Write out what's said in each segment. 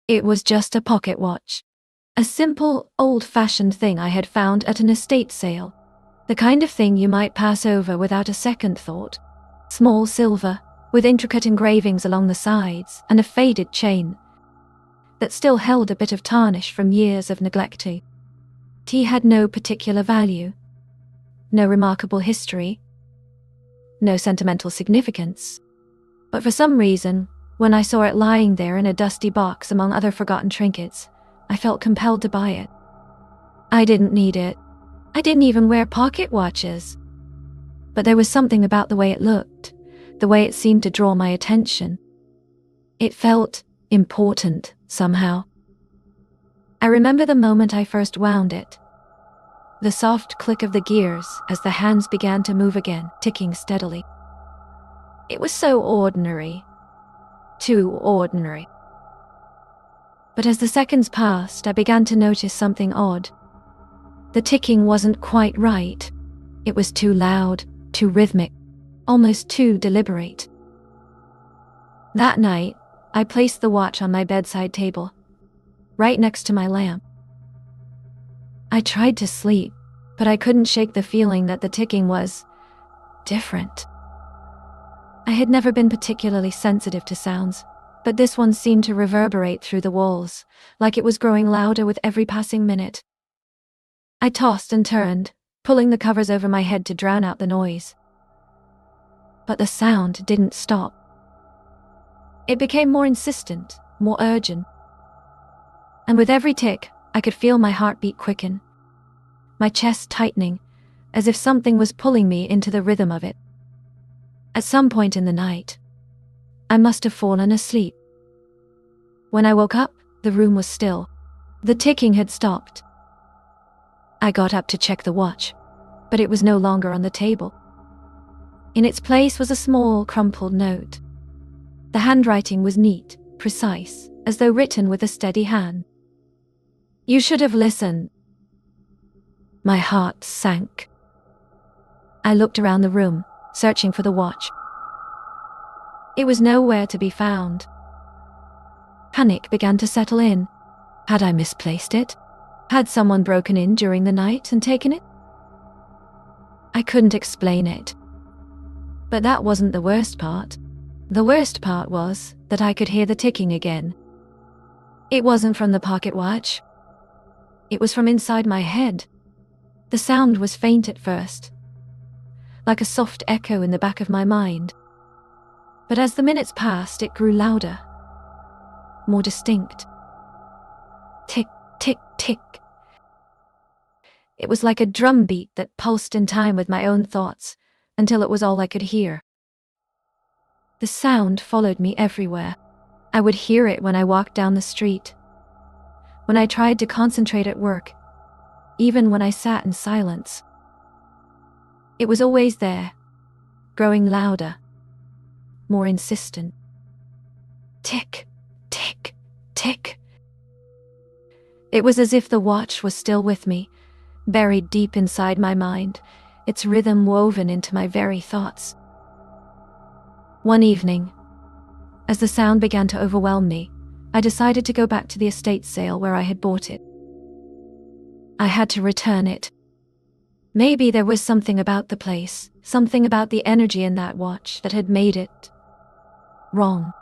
It was just a pocket watch. A simple, old-fashioned thing I had found at an estate sale. The kind of thing you might pass over without a second thought. Small silver, with intricate engravings along the sides, and a faded chain that still held a bit of tarnish from years of neglect. It had no particular value, no remarkable history, no sentimental significance. But for some reason, when I saw it lying there in a dusty box among other forgotten trinkets, I felt compelled to buy it. I didn't need it. I didn't even wear pocket watches. But there was something about the way it looked, the way it seemed to draw my attention. It felt important, somehow. I remember the moment I first wound it. The soft click of the gears as the hands began to move again, ticking steadily. It was so ordinary. Too ordinary. But as the seconds passed, I began to notice something odd. The ticking wasn't quite right. It was too loud, too rhythmic, almost too deliberate. That night, I placed the watch on my bedside table, right next to my lamp. I tried to sleep, but I couldn't shake the feeling that the ticking was different. I had never been particularly sensitive to sounds, but this one seemed to reverberate through the walls, like it was growing louder with every passing minute. I tossed and turned, pulling the covers over my head to drown out the noise. But the sound didn't stop. It became more insistent, more urgent. And with every tick, I could feel my heartbeat quicken, my chest tightening, as if something was pulling me into the rhythm of it. At some point in the night, I must have fallen asleep. When I woke up, the room was still. The ticking had stopped. I got up to check the watch, but it was no longer on the table. In its place was a small, crumpled note. The handwriting was neat, precise, as though written with a steady hand. "You should have listened." My heart sank. I looked around the room, searching for the watch. It was nowhere to be found. Panic began to settle in. Had I misplaced it? Had someone broken in during the night and taken it? I couldn't explain it. But that wasn't the worst part. The worst part was that I could hear the ticking again. It wasn't from the pocket watch. It was from inside my head. The sound was faint at first, like a soft echo in the back of my mind. But as the minutes passed, it grew louder, more distinct. Tick, tick, tick. It was like a drumbeat that pulsed in time with my own thoughts, until it was all I could hear. The sound followed me everywhere. I would hear it when I walked down the street, when I tried to concentrate at work, even when I sat in silence. It was always there, growing louder, more insistent. Tick, tick, tick. It was as if the watch was still with me, buried deep inside my mind, its rhythm woven into my very thoughts. One evening, as the sound began to overwhelm me, I decided to go back to the estate sale where I had bought it. I had to return it. Maybe there was something about the place, something about the energy in that watch that had made it wrong.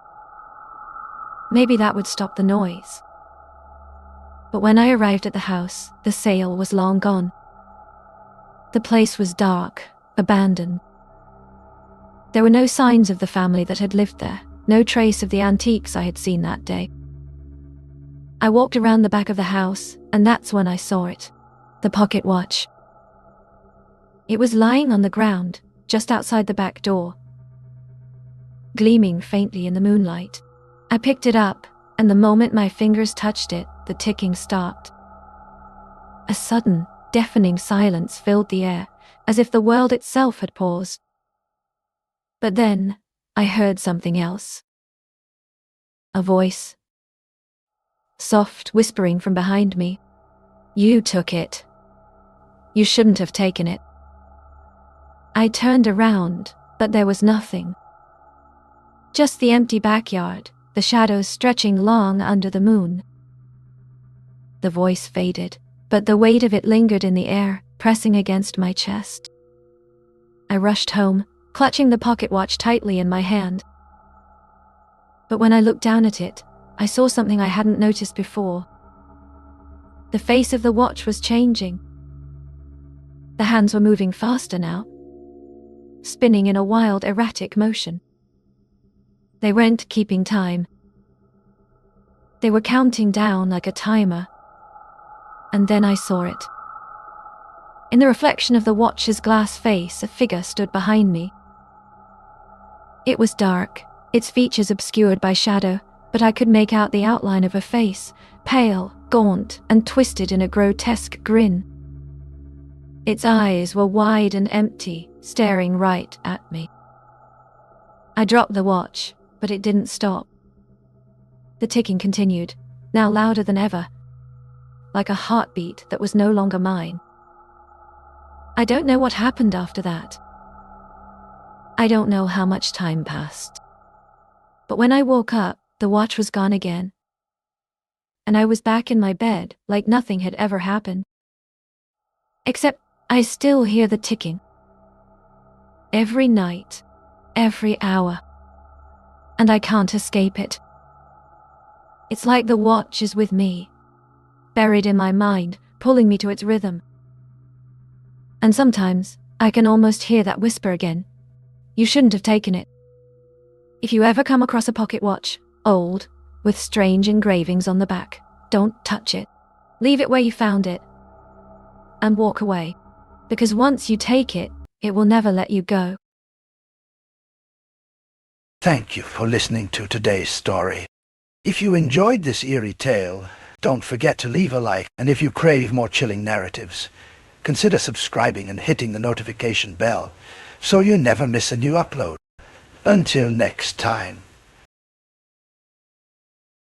Maybe that would stop the noise. But when I arrived at the house, the sale was long gone. The place was dark, abandoned. There were no signs of the family that had lived there, no trace of the antiques I had seen that day. I walked around the back of the house, and that's when I saw it, the pocket watch. It was lying on the ground, just outside the back door, gleaming faintly in the moonlight. I picked it up, and the moment my fingers touched it, the ticking stopped. A sudden, deafening silence filled the air, as if the world itself had paused. But then, I heard something else. A voice. Soft whispering from behind me. "You took it. You shouldn't have taken it." I turned around, but there was nothing. Just the empty backyard, the shadows stretching long under the moon. The voice faded, but the weight of it lingered in the air, pressing against my chest. I rushed home, clutching the pocket watch tightly in my hand. But when I looked down at it, I saw something I hadn't noticed before. The face of the watch was changing. The hands were moving faster now, spinning in a wild, erratic motion. They weren't keeping time. They were counting down like a timer. And then I saw it. In the reflection of the watch's glass face, a figure stood behind me. It was dark, its features obscured by shadow, but I could make out the outline of a face, pale, gaunt, and twisted in a grotesque grin. Its eyes were wide and empty, staring right at me. I dropped the watch, but it didn't stop. The ticking continued, now louder than ever, like a heartbeat that was no longer mine. I don't know what happened after that. I don't know how much time passed. But when I woke up, the watch was gone again. And I was back in my bed, like nothing had ever happened. Except I still hear the ticking. Every night, every hour. And I can't escape it. It's like the watch is with me, buried in my mind, pulling me to its rhythm. And sometimes, I can almost hear that whisper again. You shouldn't have taken it. If you ever come across a pocket watch, old, with strange engravings on the back, don't touch it. Leave it where you found it. And walk away. Because once you take it, it will never let you go. Thank you for listening to today's story. If you enjoyed this eerie tale, don't forget to leave a like, and if you crave more chilling narratives, consider subscribing and hitting the notification bell so you never miss a new upload. Until next time.